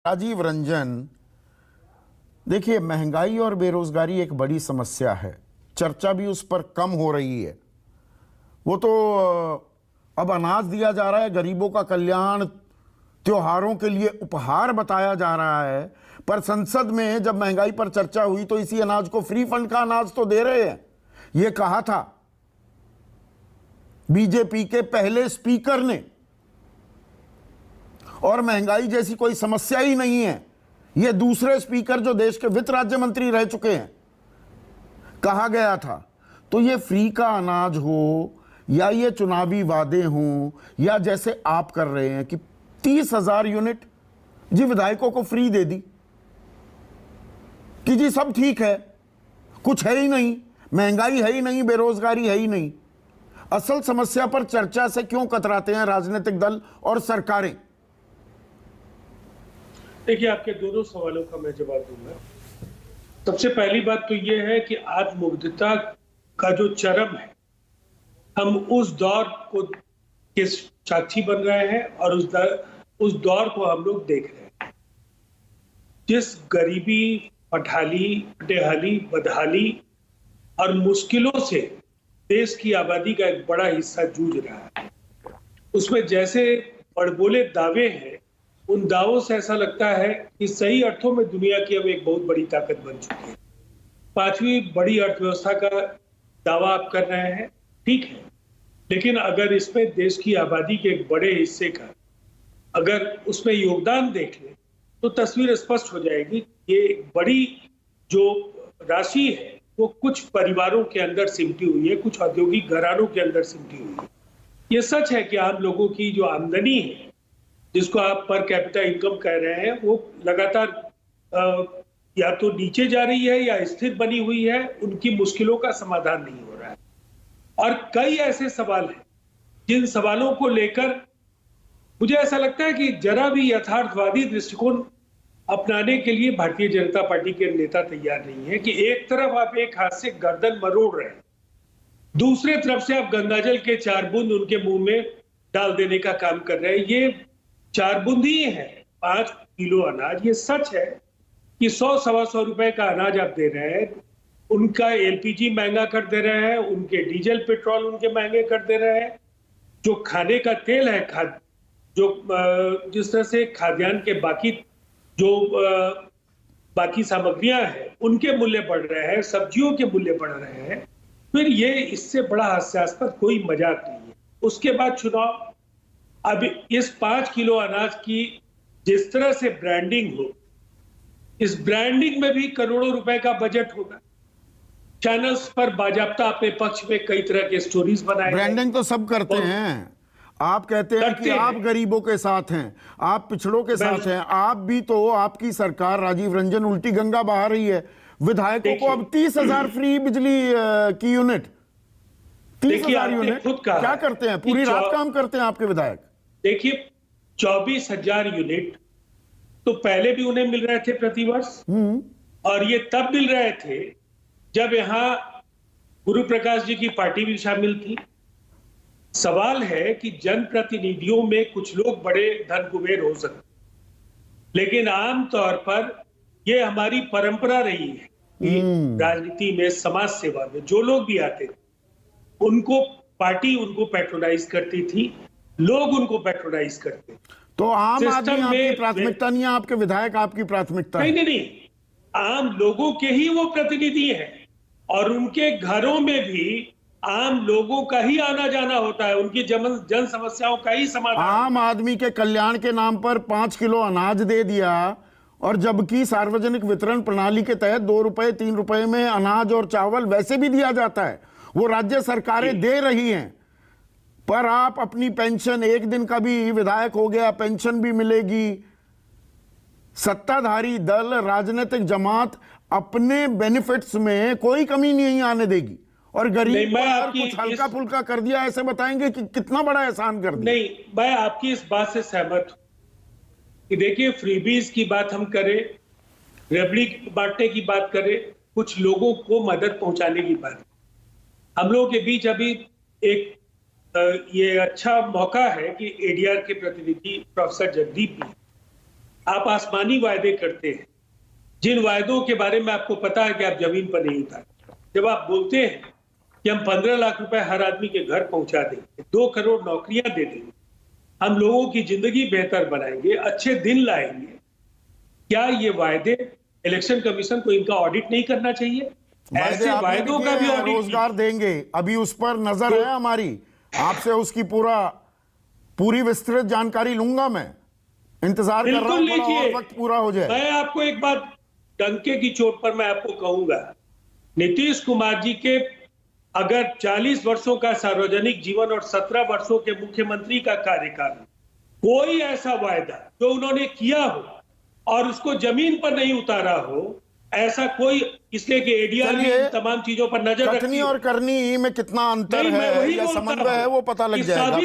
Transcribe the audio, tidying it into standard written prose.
राजीव रंजन, देखिए महंगाई और बेरोजगारी एक बड़ी समस्या है, चर्चा भी उस पर कम हो रही है। वो तो अब अनाज दिया जा रहा है, गरीबों का कल्याण, त्योहारों के लिए उपहार बताया जा रहा है, पर संसद में जब महंगाई पर चर्चा हुई तो इसी अनाज को फ्री फंड का अनाज तो दे रहे हैं, ये कहा था बीजेपी के पहले स्पीकर ने। और महंगाई जैसी कोई समस्या ही नहीं है, ये दूसरे स्पीकर जो देश के वित्त राज्य मंत्री रह चुके हैं, कहा गया था। तो ये फ्री का अनाज हो या ये चुनावी वादे हों या जैसे आप कर रहे हैं कि 30,000 यूनिट जी विधायकों को फ्री दे दी कि जी सब ठीक है, कुछ है ही नहीं, महंगाई है ही नहीं, बेरोजगारी है ही नहीं। असल समस्या पर चर्चा से क्यों कतराते हैं राजनीतिक दल और सरकारें? देखिए, आपके दोनों सवालों का मैं जवाब दूंगा। सबसे पहली बात तो यह है कि आत्ममुग्धता का जो चरम है, हम उस दौर को के साक्षी बन रहे हैं और उस दौर को हम लोग देख रहे हैं। जिस गरीबी, पटहाली, बदहाली और मुश्किलों से देश की आबादी का एक बड़ा हिस्सा जूझ रहा है, उसमें जैसे बड़बोले दावे हैं, उन दावों से ऐसा लगता है कि सही अर्थों में दुनिया की अब एक बहुत बड़ी ताकत बन चुकी है। 5वीं बड़ी अर्थव्यवस्था का दावा आप कर रहे हैं, ठीक है, लेकिन अगर इसमें देश की आबादी के एक बड़े हिस्से का अगर उसमें योगदान देख ले तो तस्वीर स्पष्ट हो जाएगी। ये एक बड़ी जो राशि है वो कुछ परिवारों के अंदर सिमटी हुई है, कुछ औद्योगिक घरानों के अंदर सिमटी हुई है। ये सच है कि आम लोगों की जो आमदनी है, जिसको आप पर कैपिटा इनकम कह रहे हैं, वो लगातार या तो नीचे जा रही है या स्थिर बनी हुई है, उनकी मुश्किलों का समाधान नहीं हो रहा है। और कई ऐसे सवाल हैं जिन सवालों को लेकर मुझे ऐसा लगता है कि जरा भी यथार्थवादी दृष्टिकोण अपनाने के लिए भारतीय जनता पार्टी के नेता तैयार नहीं है। कि एक तरफ आप एक हाथ से गर्दन मरोड़ रहे हैं, दूसरे तरफ से आप गंगाजल के 4 बूंद उनके मुंह में डाल देने का काम कर रहे हैं। ये 4 बूंद ही है 5 किलो अनाज। ये सच है कि 100-125 रुपए का अनाज आप दे रहे हैं, उनका एलपीजी महंगा कर दे रहे हैं, उनके डीजल पेट्रोल उनके महंगे कर दे रहे हैं, जो खाने का तेल है, जिस तरह से खाद्यान्न के बाकी सामग्रियां हैं उनके मूल्य बढ़ रहे हैं, सब्जियों के मूल्य बढ़ रहे हैं, फिर ये इससे बड़ा हास्यास्पद कोई मजाक नहीं है। उसके बाद चुनाव। अब इस 5 किलो अनाज की जिस तरह से ब्रांडिंग हो, इस ब्रांडिंग में भी करोड़ों रुपए का बजट होगा। चैनल्स पर बाजाप्ता अपने पक्ष में कई तरह के स्टोरीज बनाए। ब्रांडिंग तो सब करते हैं। आप कहते हैं कि आप गरीबों के साथ हैं, आप पिछड़ों के साथ हैं। आप भी तो, आपकी सरकार राजीव रंजन उल्टी गंगा बहा रही है। विधायकों को अब 30,000 फ्री बिजली की यूनिट, 30,000 यूनिट क्या करते हैं? पूरी रात काम करते हैं आपके विधायक। देखिए, 24,000 यूनिट तो पहले भी उन्हें मिल रहे थे प्रतिवर्ष, और ये तब मिल रहे थे जब यहां गुरु प्रकाश जी की पार्टी भी शामिल थी। सवाल है कि जनप्रतिनिधियों में कुछ लोग बड़े धन कुबेर हो सकते, लेकिन आमतौर पर यह हमारी परंपरा रही है कि राजनीति में, समाज सेवा में जो लोग भी आते थे, उनको पार्टी उनको पैट्रोनाइज करती थी, लोग उनको पैट्रोनाइज करते। तो आम आदमी आपकी प्राथमिकता नहीं है, आपके विधायक आपकी प्राथमिकता है? नहीं, आम लोगों के ही वो प्रतिनिधि हैं, और उनके घरों में भी आम लोगों का ही आना जाना होता है, उनकी जन समस्याओं का ही समाधान। आम आदमी के कल्याण के नाम पर 5 किलो अनाज दे दिया, और जबकि सार्वजनिक वितरण प्रणाली के तहत 2 रुपए 3 रुपए में अनाज और चावल वैसे भी दिया जाता है, वो राज्य सरकारें दे रही हैं। पर आप अपनी पेंशन, एक दिन का भी विधायक हो गया पेंशन भी मिलेगी। सत्ताधारी दल, राजनीतिक जमात अपने बेनिफिट्स में कोई कमी नहीं आने देगी, और गरीब को कुछ हल्का फुल्का कर दिया ऐसे बताएंगे कि कितना बड़ा एहसान कर दिया। नहीं, मैं आपकी इस बात से सहमत हूं कि देखिए, फ्रीबीज की बात हम करें, रेबड़ी बांटने की बात करें, कुछ लोगों को मदद पहुंचाने की बात, हम लोगों के बीच अभी एक ये अच्छा मौका है कि एडीआर के प्रतिनिधि प्रोफेसर जगदीप भी, आप आसमानी वायदे करते हैं, जिन वायदों के बारे में आपको पता है कि आप जमीन पर नहीं उतारते। जब आप बोलते हैं कि हम 15 लाख रुपए हर आदमी के घर पहुंचा देंगे, 2 करोड़ नौकरियां दे देंगे, हम लोगों की जिंदगी बेहतर बनाएंगे, अच्छे दिन लाएंगे, क्या ये वायदे इलेक्शन कमीशन को इनका ऑडिट नहीं करना चाहिए? ऐसे आपने वायदों का भी किए हैं, ऑडिट रोजगार देंगे, अभी उस पर नजर है हमारी, आपसे उसकी पूरी विस्तृत जानकारी लूंगा मैं, इंतजार कर रहा हूं बिल्कुल थोड़ा और लीजिए। वक्त पूरा हो जाए। मैं आपको एक बात डंके की चोट पर मैं आपको कहूंगा, नीतीश कुमार जी के अगर 40 वर्षों का सार्वजनिक जीवन और 17 वर्षों के मुख्यमंत्री का कार्यकाल, कोई ऐसा वायदा जो उन्होंने किया हो और उसको जमीन पर नहीं उतारा हो, ऐसा कोई, इसलिए कि एडीआर में इन तमाम चीजों पर नजर रखती कथनी हो। और करनी में कितना अंतर नहीं, मैं है वही या बोलता समन्वय है हूं वो पता लग कि जाएगा।